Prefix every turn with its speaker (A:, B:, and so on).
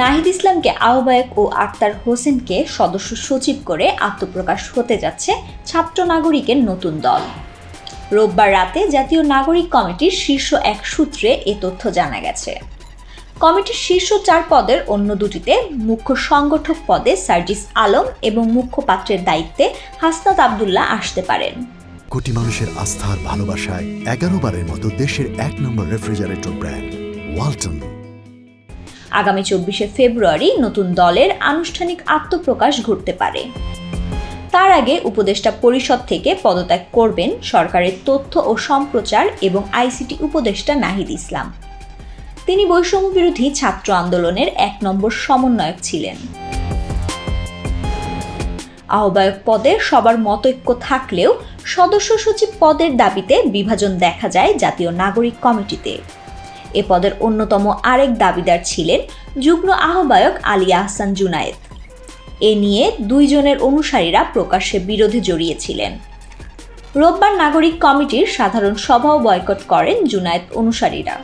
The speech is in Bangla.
A: নাহিদ ইসলামকে আহ্বায়ক ও আক্তার হোসেনকে সদস্য সচিব করে আত্মপ্রকাশ হতে যাচ্ছে ছাত্র নাগরিকের নতুন দল। রোববার রাতে জাতীয় নাগরিক কমিটির শীর্ষ এক সূত্রে এ তথ্য জানা গেছে। কমিটির শীর্ষ 4 পদের অন্য দুটিতে মুখ্য সংগঠক পদে সার্জিস আলম এবং মুখপাত্রের দায়িত্বে হাসনাত আব্দুল্লাহ আসতে পারেন।
B: কোটি মানুষের আস্থার ভালোবাসায় 11 বারের মতো দেশের 1 নম্বর রেফ্রিজারেটর ব্র্যান্ড ওয়ালটন।
A: আগামী 24শে ফেব্রুয়ারি নতুন দলের আনুষ্ঠানিক আত্মপ্রকাশ ঘটতে পারে। তার আগে উপদেষ্টা পরিষদ থেকে পদত্যাগ করবেন সরকারের তথ্য ও সম্প্রচার এবং আইসিটি উপদেষ্টা নাহিদ ইসলাম। তিনি বৈষম্য বিরোধী ছাত্র আন্দোলনের 1 নম্বর সমন্বয়ক ছিলেন। আহ্বায়ক পদে সবার মতৈক্য থাকলেও সদস্য সচিব পদের দাবিতে বিভাজন দেখা যায় জাতীয় নাগরিক কমিটিতে। এ পদের অন্যতম আরেক দাবিদার ছিলেন যুগ্ম আহ্বায়ক আলী আহসান জুনায়েদ। এ নিয়ে 2 জনের অনুসারীরা প্রকাশ্যে বিরোধে জড়িয়েছিলেন। রোববার নাগরিক কমিটির সাধারণ সভাও বয়কট করেন জুনায়েদ অনুসারীরা।